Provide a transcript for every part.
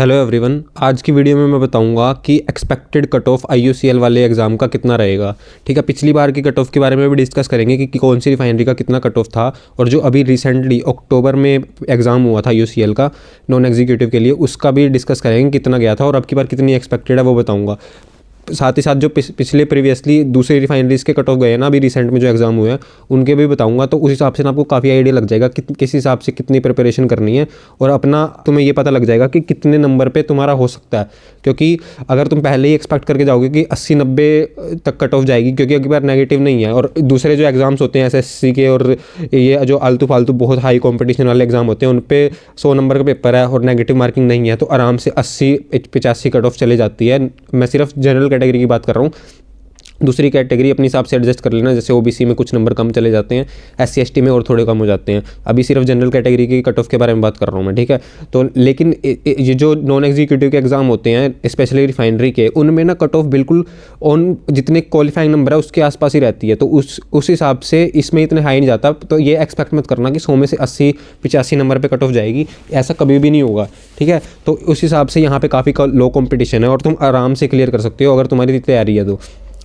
Hello everyone, आज की video में मैं बताऊंगा कि एक्सपेक्टेड कट ऑफ IUCL वाले एग्ज़ाम का कितना रहेगा। ठीक है, पिछली बार की कट ऑफ के बारे में भी डिस्कस करेंगे कि कौन सी रिफाइनरी का कितना कट ऑफ था, और जो अभी रिसेंटली अक्टूबर में एग्ज़ाम हुआ था IUCL का नॉन एग्जीक्यूटिव के लिए, उसका भी डिस्कस करेंगे कितना गया था और अब की बार कितनी एक्सपेक्टेड है वो बताऊँगा। साथ ही साथ जो पिछले प्रीवियसली दूसरी रिफाइनरीज़ के कट ऑफ गए हैं ना, अभी रिसेंट में जो एग्ज़ाम हुए हैं उनके भी बताऊंगा। तो उस हिसाब से ना आपको काफ़ी आइडिया लग जाएगा कि किस हिसाब से कितनी प्रिपरेशन करनी है, और अपना तुम्हें ये पता लग जाएगा कि कितने नंबर पे तुम्हारा हो सकता है। क्योंकि अगर तुम पहले ही एक्सपेक्ट करके जाओगे कि 80-90 तक कट ऑफ जाएगी, क्योंकि अगली बार नेगेटिव नहीं है, और दूसरे जो एग्ज़ाम्स होते हैं SSC के और ये जो आलतू फालतू बहुत हाई कॉम्पिटिशन वाले एग्ज़ाम होते हैं उन पे 100 नंबर का पेपर है और नेगेटिव मार्किंग नहीं है, तो आराम से 80-85 कट ऑफ चले जाती है। मैं सिर्फ जनरल कैटेगरी की बात कर रहा हूँ, दूसरी कैटेगरी अपने हिसाब से एडजस्ट कर लेना। जैसे OBC में कुछ नंबर कम चले जाते हैं, SC ST में और थोड़े कम हो जाते हैं। अभी सिर्फ जनरल कैटेगरी की कट ऑफ के बारे में बात कर रहा हूँ मैं, ठीक है। तो लेकिन ये जो नॉन एग्जीक्यूटिव के एग्ज़ाम होते हैं स्पेशली रिफाइनरी के, उनमें ना कट ऑफ बिल्कुल ऑन जितने क्वालिफाइंग नंबर है उसके आसपास ही रहती है। तो उस हिसाब से इसमें इतने हाई नहीं जाता। तो ये एक्सपेक्ट मत करना कि 100 में से 80-85 नंबर पर कट ऑफ जाएगी, ऐसा कभी भी नहीं होगा, ठीक है। तो उस हिसाब से यहाँ पर काफ़ी लो कॉम्पिटिशन है और तुम आराम से क्लियर कर सकते हो अगर तुम्हारी तैयारी है तो,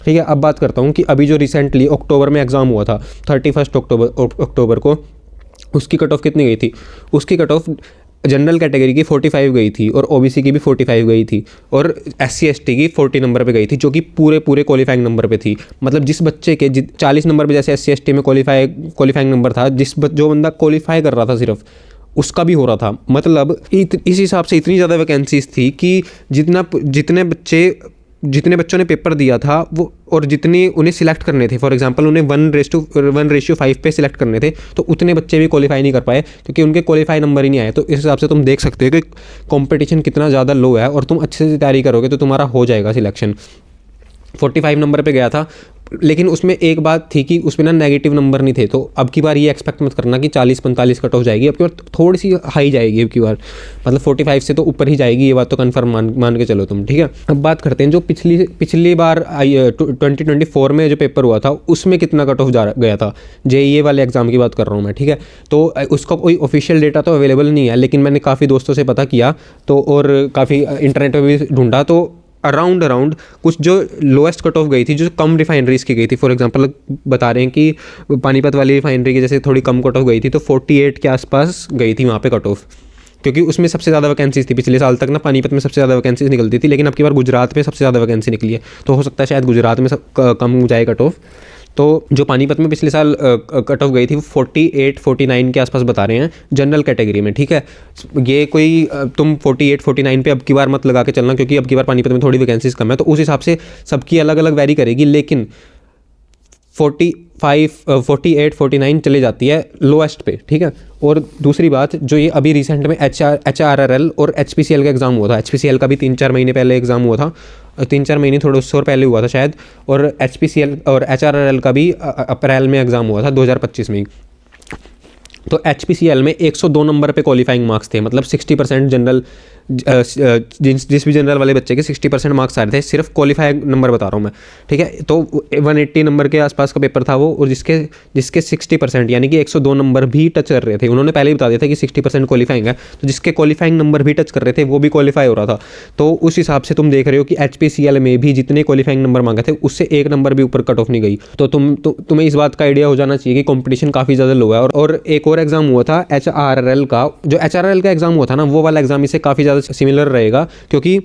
ठीक है। अब बात करता हूँ कि अभी जो रिसेंटली अक्टूबर में एग्ज़ाम हुआ था 31 अक्टूबर को, उसकी कट ऑफ कितनी गई थी? उसकी कट ऑफ जनरल कैटेगरी की 45 गई थी और OBC की भी 45 गई थी और SC ST की 40 नंबर पे गई थी, जो कि पूरे क्वालिफाइंग नंबर पे थी। मतलब जिस बच्चे के 40 नंबर पे जैसे SC ST में क्वालिफाइंग नंबर था, जो बंदा क्वालिफाई कर रहा था सिर्फ उसका भी हो रहा था। मतलब इस हिसाब से इतनी ज़्यादा वैकेंसीज थी कि जितने बच्चों ने पेपर दिया था वो, और जितने उन्हें सिलेक्ट करने थे, फॉर एग्जांपल उन्हें 1:5 पे सिलेक्ट करने थे, तो उतने बच्चे भी क्वालिफाई नहीं कर पाए क्योंकि उनके क्वालिफाई नंबर ही नहीं आए। तो इस हिसाब से तुम देख सकते हो कि कंपटीशन कितना ज़्यादा लो है, और तुम अच्छे से तैयारी करोगे तो तुम्हारा हो जाएगा सिलेक्शन। 45 नंबर पे गया था, लेकिन उसमें एक बात थी कि उसमें ना नेगेटिव नंबर नहीं थे। तो अब की बार ये एक्सपेक्ट मत करना कि 40-45 कट ऑफ जाएगी, अब की बार थोड़ी सी हाई जाएगी अब की बार, मतलब 45 से तो ऊपर ही जाएगी, ये बात तो कन्फर्म मान के चलो तुम, ठीक है। अब बात करते हैं जो पिछली बार 2024 में जो पेपर हुआ था उसमें कितना कट ऑफ गया था। JEE वाले एग्जाम की बात कर रहा हूँ मैं, ठीक है। तो उसका कोई ऑफिशियल डेटा तो अवेलेबल नहीं है, लेकिन मैंने काफ़ी दोस्तों से पता किया तो, और काफ़ी इंटरनेट पर भी ढूंढा, तो अराउंड कुछ जो लोएस्ट कट ऑफ गई थी, जो कम रिफाइनरीज की गई थी, फॉर एग्जांपल बता रहे हैं कि पानीपत वाली रिफाइनरी की जैसे थोड़ी कम कट ऑफ गई थी, तो 48 के आसपास गई थी वहाँ पे कट ऑफ, क्योंकि उसमें सबसे ज़्यादा वैकेंसीज थी। पिछले साल तक ना पानीपत में सबसे ज़्यादा वैकेंसीज निकलती थी, लेकिन अब की बार गुजरात में सबसे ज़्यादा वैकेंसी निकली है, तो हो सकता है शायद गुजरात में कम जाए कट ऑफ। तो जो पानीपत में पिछले साल कट ऑफ गई थी वो 48-49 के आसपास बता रहे हैं जनरल कैटेगरी में, ठीक है। ये कोई तुम 48-49 पे अब की बार मत लगा के चलना, क्योंकि अब की बार पानीपत में थोड़ी वैकेंसीज कम है, तो उस हिसाब से सबकी अलग अलग वैरी करेगी, लेकिन 48-49 चले जाती है लोएस्ट पे, ठीक है। और दूसरी बात, जो ये अभी रिसेंट में HRRL और HPCL का एग्ज़ाम हुआ था, HPCL का भी 3-4 महीने पहले एग्ज़ाम हुआ था, 3-4 महीने थोड़े उससे और पहले हुआ था शायद, और HPCL और HRRL का भी अप्रैल में एग्ज़ाम हुआ था 2025 में। तो HPCL में 102 नंबर पे क्वालिफाइंग मार्क्स थे, मतलब 60% जनरल, जिस भी जनरल वाले बच्चे के 60% मार्क्स आ रहे थे, सिर्फ क्वालिफाइड नंबर बता रहा हूँ मैं, ठीक है। तो 180 नंबर के आसपास का पेपर था वो, और जिसके 60% यानी कि 102 नंबर भी टच कर रहे थे, उन्होंने पहले ही बता दिया था कि 60% क्वालिफाइंग है, तो जिसके क्वालिफाइंग नंबर भी टच कर रहे थे वो भी क्वालिफाई हो रहा था। तो उस हिसाब से तुम देख रहे हो कि HPCL में भी जितने क्वालिफाइंग नंबर मांगे थे उससे एक नंबर भी ऊपर कट ऑफ नहीं गई। तो तुम्हें इस बात का आइडिया हो जाना चाहिए कि कॉम्पिटिशन काफ़ी ज़्यादा लो है। और एक और एग्जाम हुआ था HRRL का, जो HRRL का एग्जाम हुआ था ना, वो वाला एग्जाम इससे काफ़ी ज़्यादा सिमिलर रहेगा, क्योंकि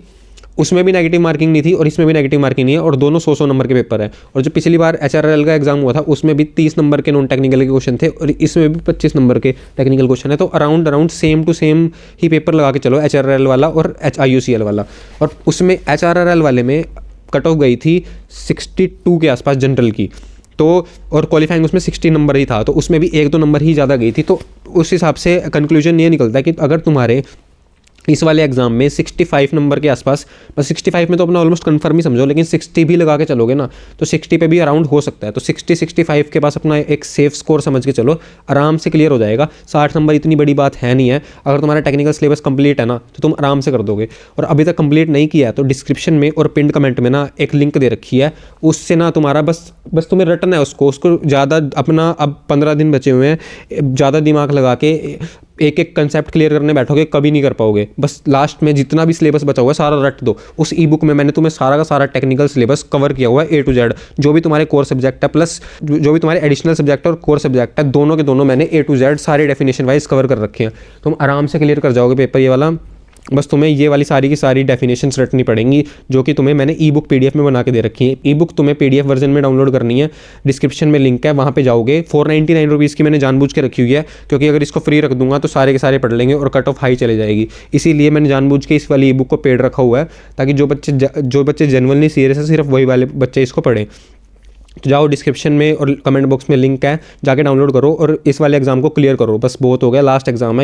उसमें भी नेगेटिव मार्किंग नहीं थी और इसमें भी नेगेटिव मार्किंग नहीं है, और दोनों 100 नंबर के पेपर है। और जो पिछली बार HRRL का एग्जाम हुआ था उसमें भी 30 नंबर के नॉन टेक्निकल के क्वेश्चन थे, और इसमें भी 25 नंबर के टेक्निकल क्वेश्चन है। तो अराउंड सेम टू सेम ही पेपर लगा के चलो, HRRL वाला और IUCL वाला। और उसमें HRRL वाले में कट ऑफ गई थी 62 के आसपास जनरल की, तो और क्वालिफाइंग उसमें 60 नंबर ही था, तो उसमें भी 1-2 नंबर ही ज़्यादा गई थी। तो उस हिसाब से कंक्लूजन ये निकलता है कि अगर तुम्हारे इस वाले एग्जाम में 65 नंबर के आसपास, बस 65 में तो अपना ऑलमोस्ट कंफर्म ही समझो, लेकिन 60 भी लगा के चलोगे ना तो 60 पे भी अराउंड हो सकता है। तो 60-65 के पास अपना एक सेफ स्कोर समझ के चलो, आराम से क्लियर हो जाएगा। 60 नंबर इतनी बड़ी बात है नहीं है, अगर तुम्हारा टेक्निकल सिलेबस कंप्लीट है ना तो तुम आराम से कर दोगे। और अभी तक कंप्लीट नहीं किया है तो डिस्क्रिप्शन में और पिन कमेंट में ना एक लिंक दे रखी है, उससे ना तुम्हारा बस तुम्हें रटना है उसको ज़्यादा अपना, अब 15 दिन बचे हुए हैं, ज़्यादा दिमाग लगा के एक एक कंसेप्ट क्लियर करने बैठोगे कभी नहीं कर पाओगे। बस लास्ट में जितना भी सिलेबस बचा हुआ है सारा रट दो। उस ई बुक में मैंने तुम्हें सारा का सारा टेक्निकल सिलेबस कवर किया हुआ है A to Z, जो भी तुम्हारे कोर सब्जेक्ट है प्लस जो भी तुम्हारे एडिशनल सब्जेक्ट है और कोर सब्जेक्ट है, दोनों के दोनों मैंने A to Z सारे डेफिनेशन वाइज कवर कर रखे हैं। तुम आराम से क्लियर कर जाओगे पेपर ये वाला। बस तुम्हें ये वाली सारी की सारी डेफिनेशंस रटनी पड़ेंगी, जो कि तुम्हें मैंने ई बुक PDF में बना के दे रखी है। ई बुक तुम्हें PDF वर्जन में डाउनलोड करनी है, डिस्क्रिप्शन में लिंक है, वहाँ पे जाओगे। 499 रुपीज़ की मैंने जानबूझ के रखी हुई है, क्योंकि अगर इसको फ्री रख दूंगा तो सारे के सारे पढ़ लेंगे और कट ऑफ हाई चले जाएगी। इसीलिए मैंने जानबूझ के इस वाली ई बुक को पेड रखा हुआ है, ताकि जो बच्चे जेन्युइनली सीरियस है सिर्फ वही वाले बच्चे इसको पढ़ें। तो जाओ डिस्क्रिप्शन में और कमेंट बॉक्स में लिंक है, जाके डाउनलोड करो और इस वाले एग्जाम को क्लियर करो। बस बहुत हो गया, लास्ट एग्जाम है।